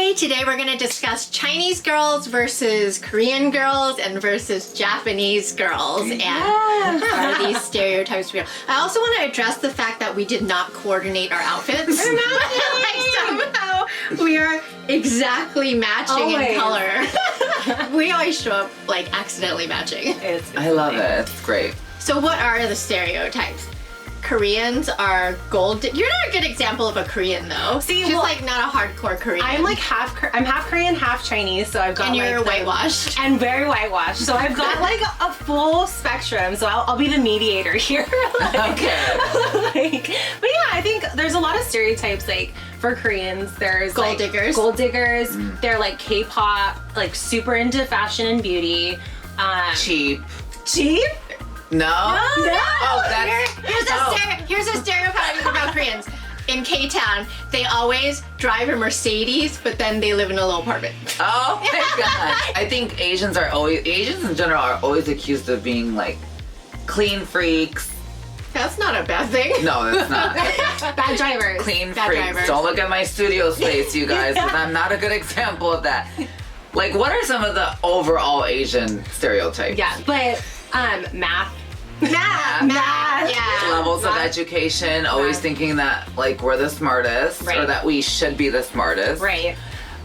Hi, today we're going to discuss Chinese girls versus Korean girls and versus Japanese girls. And are these stereotypes real? I also want to address the fact that we did not coordinate our outfits. Like somehow we are exactly matching in color. We always show up like accidentally matching. I love it. It's great. So what are the stereotypes? Koreans are gold. You're not a good example of a Korean though. See, she's well, like not a hardcore Korean. I'm like half Korean, half Chinese, so I've got and you're like whitewashed and very whitewashed. So I've got like a full spectrum. So I'll be the mediator here. Okay. But yeah, I think there's a lot of stereotypes. Like for Koreans, there's gold diggers. Gold diggers. They're like K-pop, like super into fashion and beauty. Cheap. Cheap? No? Oh, that's... Here's a stereotype about Koreans. In K-Town, they always drive a Mercedes, but then they live in a little apartment. Oh my god. I think Asians in general are always accused of being like clean freaks. That's not a bad thing. No, that's not. Bad drivers. Clean Bad freaks. drivers. Don't look at my studio space, you guys, because I'm not a good example of that. Like, what are some of the overall Asian stereotypes? Yeah, but math. Yeah. Levels of education, always thinking that like we're the smartest or that we should be the smartest. Right.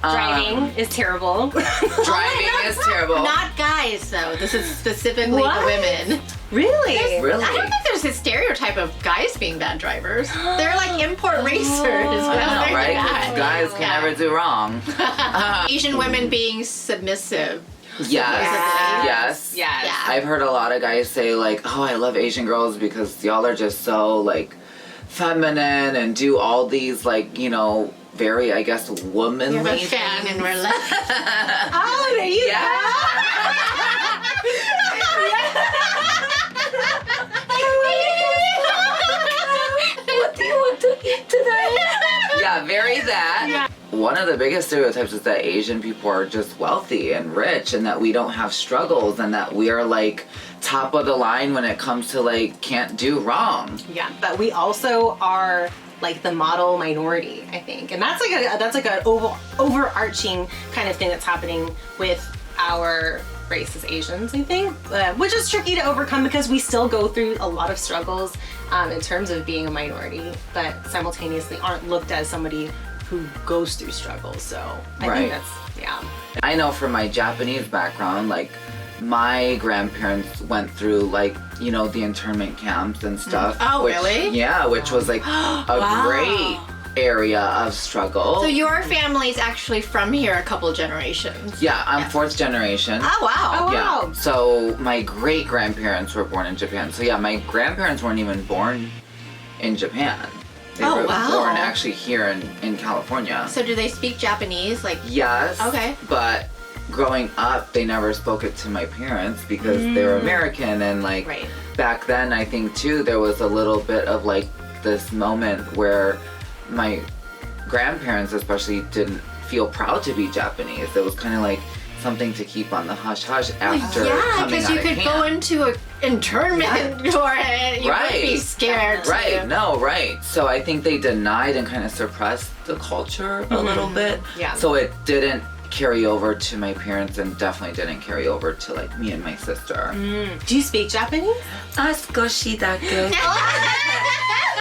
Driving is terrible. Driving is terrible. Not guys though. This is specifically the women. Really? Really? I don't think there's a stereotype of guys being bad drivers. They're like import racers. I know, right? 'Cause guys can Yeah. never do wrong. Asian women being submissive. Yes. Yes. Yeah. I've heard a lot of guys say like, oh, I love Asian girls because y'all are just so like feminine and do all these like, you know, very, I guess, womanly We have a fan and we're like, Oh, there you What do you want to eat today? Yeah, very that. Yeah. One of the biggest stereotypes is that Asian people are just wealthy and rich and that we don't have struggles and that we are like top of the line when it comes to like can't do wrong. Yeah, but we also are like the model minority, I think. And that's like an overarching kind of thing that's happening with our race as Asians, I think, which is tricky to overcome because we still go through a lot of struggles in terms of being a minority, but simultaneously aren't looked at as somebody who goes through struggles. So I think that's, yeah. I know from my Japanese background, like my grandparents went through like, you know, the internment camps and stuff. Oh, really? Yeah, which was like a great area of struggle. so your family's actually from here a couple generations. Yeah, I'm fourth generation. Oh, wow. Oh, Yeah. wow. So my great grandparents were born in Japan. So yeah, my grandparents weren't even born in Japan. They Oh, were wow. born actually here in California. So do they speak Japanese? Like, Yes. Okay. But growing up, they never spoke it to my parents because they were American and like Right. back then, I think too, there was a little bit of like this moment where my grandparents especially didn't feel proud to be Japanese. It was kind of like something to keep on the hush hush after yeah, coming because out you of could camp. go into an internment or you would be scared. Right, no, right. So I think they denied and kind of suppressed the culture a little bit. Yeah. So it didn't carry over to my parents and definitely didn't carry over to like me and my sister. Do you speak Japanese?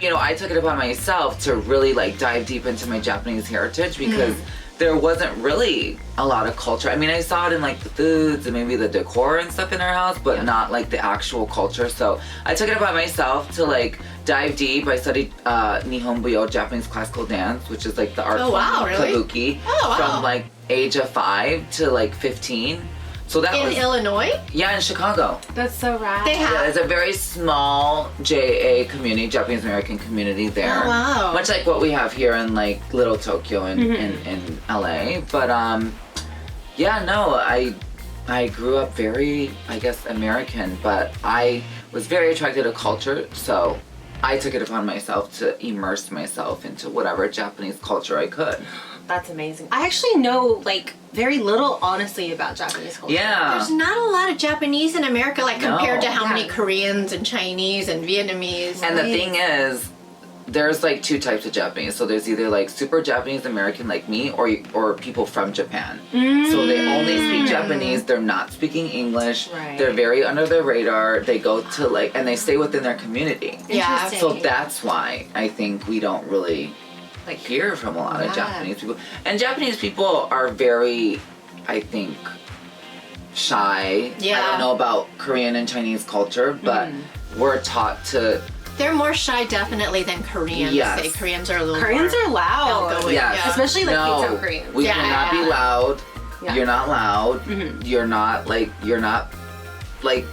You know, I took it upon myself to really like dive deep into my Japanese heritage because there wasn't really a lot of culture. I mean, I saw it in like the foods and maybe the decor and stuff in our house, but not like the actual culture. So I took it upon myself to like dive deep. I studied Nihonbuyo, Japanese classical dance, which is like the art form of kabuki from like age of 5 to like 15. So that In was Illinois? in Chicago. That's so rad. They have. Yeah, there's a very small JA community, Japanese American community there. Oh, wow. Much like what we have here in like Little Tokyo in LA. But yeah, no, I grew up very, I guess, American, but I was very attracted to culture, so I took it upon myself to immerse myself into whatever Japanese culture I could. That's amazing. I actually know like very little, honestly, about Japanese culture. Yeah. There's not a lot of Japanese in America, like compared to how Yeah. many Koreans and Chinese and Vietnamese. And the thing is, there's like two types of Japanese. So there's either like super Japanese American like me, or people from Japan. So they only speak Japanese. They're not speaking English. Right. They're very under the radar. They go to like, and they stay within their community. Yeah. So that's why I think we don't really like hear from a lot of Japanese people. And Japanese people are very, I think, shy. Yeah. I don't know about Korean and Chinese culture, but we're taught to. They're more shy definitely than Koreans. Yes. Say Koreans are a little Koreans more are loud. outgoing. Yes. Yeah. Especially like No, K-pop Koreans. we Yeah. cannot be loud. Yeah. You're not loud. You're not like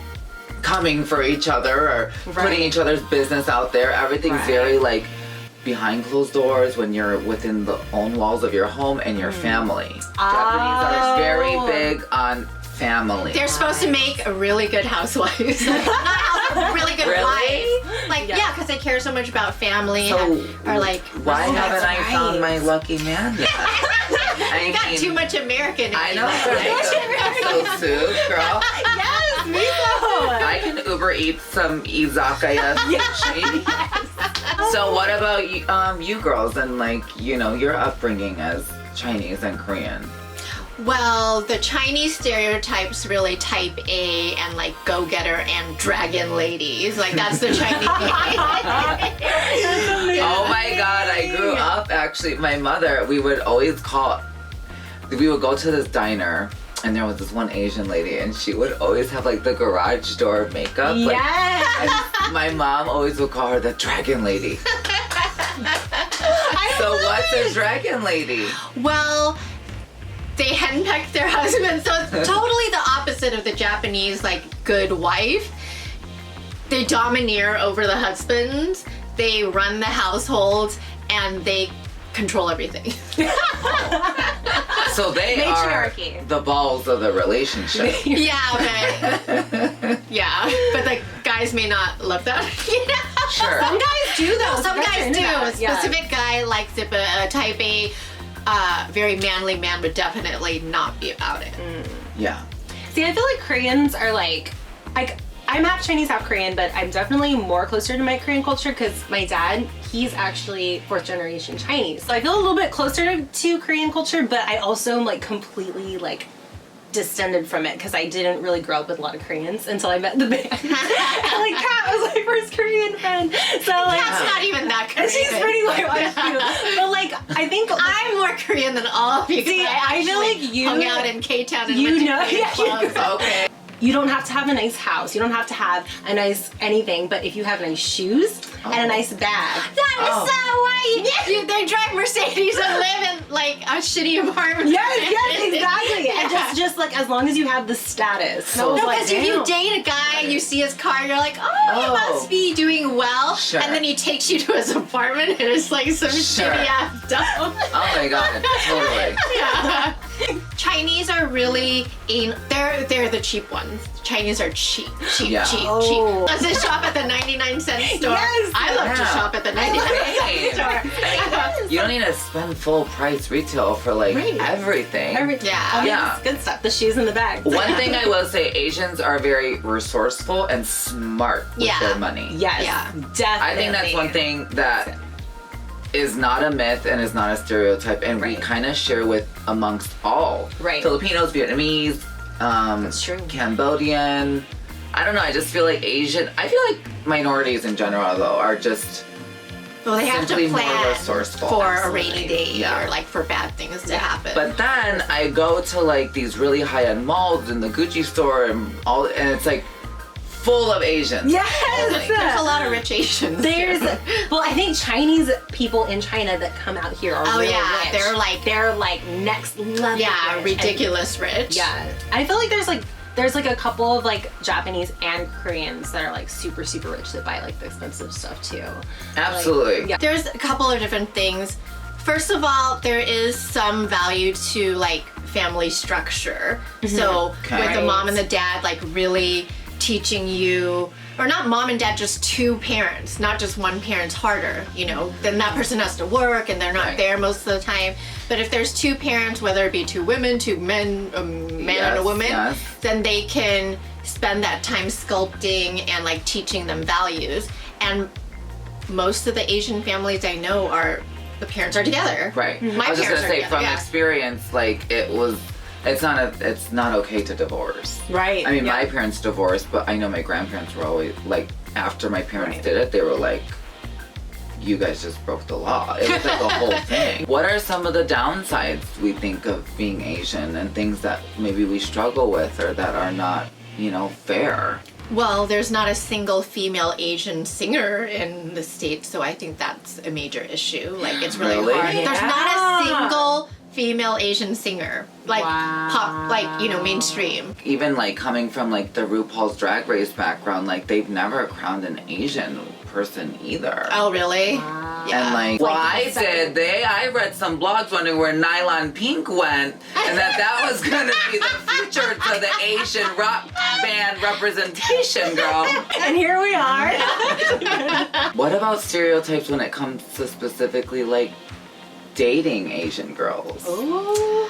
coming for each other or putting each other's business out there. Everything's very like behind closed doors when you're within the own walls of your home and your family. Japanese are very big on family. They're supposed to make a really good housewives. Not housewives, really good Really? wives. Like, yeah, because they care so much about family. So, and are like, Why oh, haven't that's I found right. my lucky man yet? You got too much American in I you, know, right? right? So soon, girl. Yes, me too. I can Uber eat some izakaya sushi. So what about you girls and like, you know, your upbringing as Chinese and Korean? Well, the Chinese stereotypes really type A and like go-getter and dragon ladies. Like that's the Chinese. Oh my god, I grew up actually, my mother, we would go to this diner and there was this one Asian lady and she would always have like the garage door makeup. Like, Yes. and my mom always would call her the dragon lady. So what's a dragon lady? Well, they henpeck their husbands, so it's totally the opposite of the Japanese like good wife. They domineer over the husbands, they run the household, and they control everything. So they Matriarchy. are the balls of the relationship. Yeah, but yeah, but the guys may not love that. Sure. Some guys do though. Some guys do. A Yeah. specific guy likes it, but a type A, very manly man would definitely not be about it. Yeah. See, I feel like Koreans are like I'm half Chinese, half Korean, but I'm definitely more closer to my Korean culture because my dad, he's actually fourth generation Chinese. So I feel a little bit closer to Korean culture, but I also am like completely like distended from it because I didn't really grow up with a lot of Koreans until I met the band. And like Kat was my first Korean friend. So like That's not even that Korean. and she's pretty white too. But like I think I'm more Korean than all of you. 'Cause See, I feel actually like you- hung out in K-Town and you went to know- Korean yeah, you clubs. Okay. you don't have to have a nice house. You don't have to have a nice anything, but if you have nice shoes and a nice bag. That is so white. They drive Mercedes and live in like a shitty apartment. Yes, exactly. And just like as long as you have the status. So- No, like, because if you damn. date a guy, you see his car, you're like, oh, he must be doing well. Sure. And then he takes you to his apartment and it's like some Sure. shitty ass dump. Oh my god, totally. Yeah. Chinese are really they're the cheap ones. Chinese are cheap. Oh. Let's just shop at the 99-cent store. Yes. I love to Yeah. shop at the 99-cent Right. store. You don't need to spend full price retail for like everything. Yeah. Yeah. It's good stuff. The shoes and the bag. One thing I will say, Asians are very resourceful and smart with Yeah. their money. Yes. Yeah. Definitely. I think that's one thing that is not a myth and is not a stereotype, and we kind of share with amongst all Filipinos, Vietnamese, That's true. Cambodian. I don't know. I just feel like I feel like minorities in general though are just Well, they have to simply more plan resourceful. for a rainy day Yeah. or like for bad things to happen. But then I go to like these really high-end malls in the Gucci store and it's like full of Asians. Yes. there's a lot of rich Asians. There's, here. well, I think Chinese people in China that come out here are real yeah, rich. they're they're like next level. yeah, rich. ridiculous rich. Yeah, I feel like there's like a couple of like Japanese and Koreans that are like super rich that buy like the expensive stuff too. Absolutely. yeah. There's a couple of different things. First of all, there is some value to like family structure. So with the mom and the dad like really teaching you, or not mom and dad, just two parents, not just one parent's harder, you know, then that person has to work and they're not there most of the time. But if there's two parents, whether it be two women, two men, a man and a woman, then they can spend that time sculpting and like teaching them values. And most of the Asian families I know the parents are together. Right. My I was just parents gonna say are from together, yeah. experience, like it's not okay to divorce. Right. I mean, my parents divorced, but I know my grandparents were always like, after my parents did it, they were like, you guys just broke the law. It was like a whole thing. What are some of the downsides we think of being Asian and things that maybe we struggle with or that are not, fair? Well, there's not a single female Asian singer in the States, so I think that's a major issue. Like, it's really Really? hard. There's not a Yeah. single female Asian singer, like pop, like, mainstream. Even like coming from like the RuPaul's Drag Race background, like they've never crowned an Asian person either. Oh, really? Yeah. And like, why did they? I read some blogs wondering where Nylon Pink went, and that was gonna be the future to the Asian rock band representation, girl. And here we are. What about stereotypes when it comes to specifically like dating Asian girls? Ooh.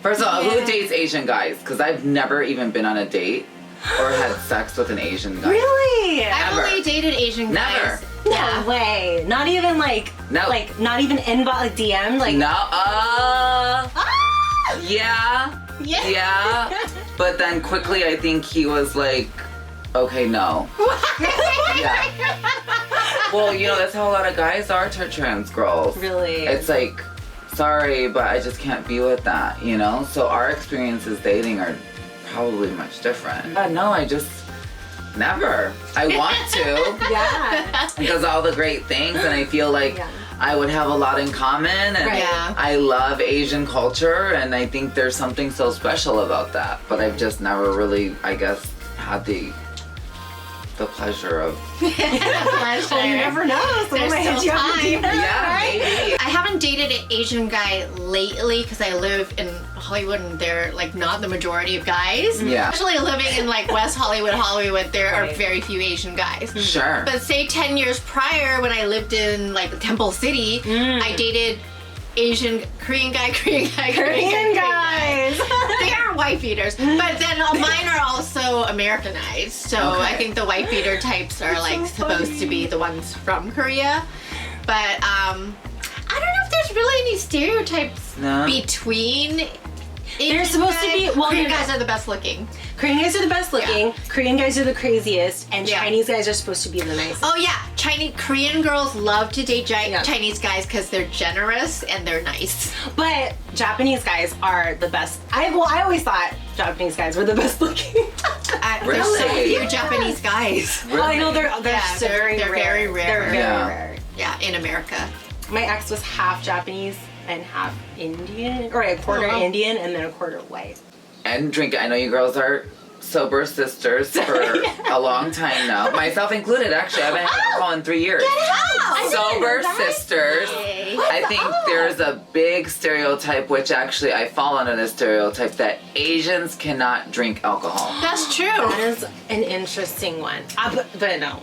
First of all, Yeah. who dates Asian guys? Because I've never even been on a date or had sex with an Asian guy. Really? I've Never. only dated Asian Never. guys. No Yeah. way. Not even like, No. like not even inbox, like DM, like. No, Ah! yeah. Yeah. Yeah. But then quickly I think he was like, okay, no. Yeah. Well, that's how a lot of guys are to trans girls. Really? It's like, sorry, but I just can't be with that, So our experiences dating are probably much different. No, I just never. I want to Yeah. because all the great things, and I feel like Yeah. I would have a lot in common, and Right. Yeah. I love Asian culture, and I think there's something so special about that. But I've just never really, I guess, had the pleasure of. Pleasure. Well, you never know. So There's might hit still you up time. with DM, Yeah, right? maybe. I haven't dated an Asian guy lately because I live in Hollywood and they're like not the majority of guys. Yeah. Especially living in like West Hollywood, there are Right. very few Asian guys. Sure. But say 10 years prior when I lived in like Temple City, I dated Korean guy. Korean guys. They are wife beaters, but then mine are also Americanized. So I Okay. think the wife beater types are like so supposed to funny. be the ones from Korea. But I don't know if there's really any stereotypes No. between. They're supposed to be- well, Korean no, no. guys are the best looking. Korean guys are the best looking. Yeah. Korean guys are the craziest, and Yeah. Chinese guys are supposed to be the nicest. Oh yeah, Korean girls love to date Yeah. Chinese guys because they're generous and they're nice. But Japanese guys are the best. I always thought Japanese guys were the best looking. There's so Really? few Japanese guys. Oh, I know they're Yeah, so they're very very rare. rare. They're very Yeah. rare. Yeah, in America. My ex was half Japanese and half Indian, or a quarter Oh, wow. Indian and then a quarter white. And drink. I know you girls are sober sisters for a long time now. Myself included, actually. I've been had alcohol in 3 years. Sober sisters. Yay. I think there's a big stereotype, which actually I fall under this stereotype, that Asians cannot drink alcohol. That's true. That is an interesting one. But no.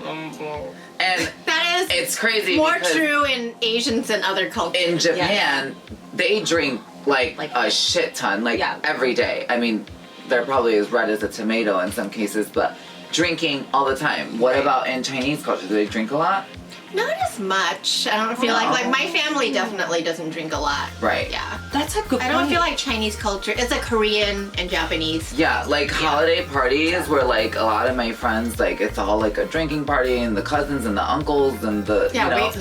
And That is it's crazy more because true in Asians and other cultures. in Japan, they drink like a shit ton, like Yeah. every day. I mean, they're probably as red as a tomato in some cases, but drinking all the time. What about in Chinese culture? Do they drink a lot? Not as much. I don't feel like my family definitely doesn't drink a lot. Right. Yeah. That's a good I don't feel like Chinese culture. It's like Korean and Japanese. Yeah, like holiday parties where like a lot of my friends, like it's all like a drinking party and the cousins and the uncles and the, Yeah, it's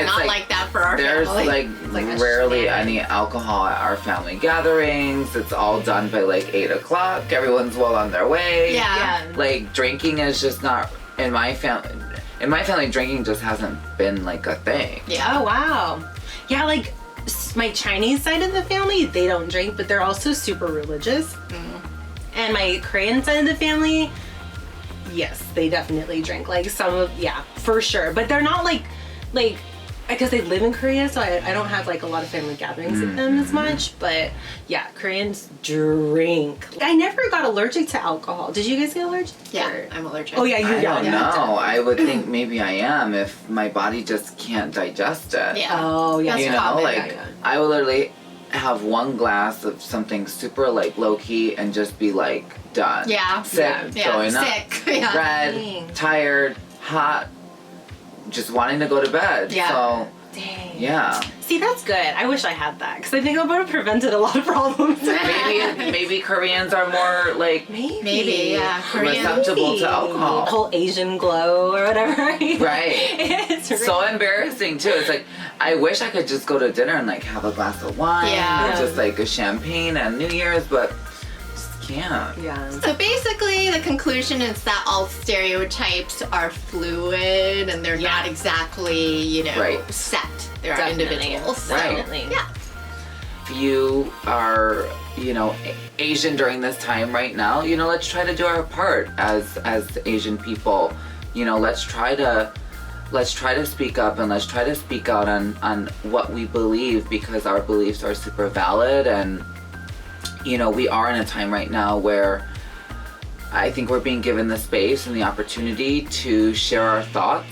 not like that for our There's family. like a rarely standard. any alcohol at our family gatherings. It's all done by like 8 o'clock. Everyone's well on their way. Yeah. Like drinking is just not in my family. In my family, drinking just hasn't been like a thing. Yeah. Oh wow. Yeah, like my Chinese side of the family, they don't drink, but they're also super religious. And my Korean side of the family, yes, they definitely drink. Like for sure. But they're not like because they live in Korea, so I don't have like a lot of family gatherings with them as much. But yeah, Koreans drink. I never got allergic to alcohol. Did you guys get allergic? Yeah, Or- I'm allergic. Oh yeah, you I got don't it. know. I would think maybe I am if my body just can't digest it. Yeah. Oh yeah. That's You know, common, like yeah. I will literally have one glass of something super like low key and just be like done. Yeah. Sick, Yeah. throwing up, Sick. Yeah. red, Dang. tired, hot, just wanting to go to bed. Yeah. So, Dang. yeah. See, that's good. I wish I had that because I think it would have prevented a lot of problems. Maybe Koreans are more like Maybe, yeah. Korean. receptible to The alcohol. whole Asian glow or whatever. Right. It's So embarrassing too. It's like I wish I could just go to dinner and like have a glass of wine Yeah. or just like a champagne at New Year's, but just can't. Yeah. So basically, the conclusion is that all stereotypes are fluid and they're not exactly, you know, Right. set. They're Definitely. individuals. So, Right. Definitely. Yeah. If you are, you know, Asian during this time right now, you know, let's try to do our part as Asian people. You know, let's try to speak up and let's try to speak out on what we believe, because our beliefs are super valid. And you know, we are in a time right now where I think we're being given the space and the opportunity to share our thoughts.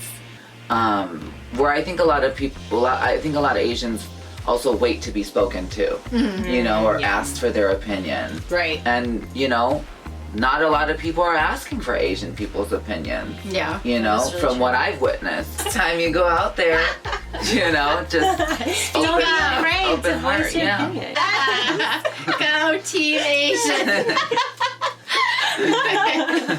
Where I think a lot of Asians also wait to be spoken to, you know, or asked for their opinion. Right. And, you know, not a lot of people are asking for Asian people's opinion. Yeah. You know, That's really from true. what I've witnessed. Time you go out there, you know, just Don't be up. afraid open to heart, voice your yeah. opinion. Go Team Asian.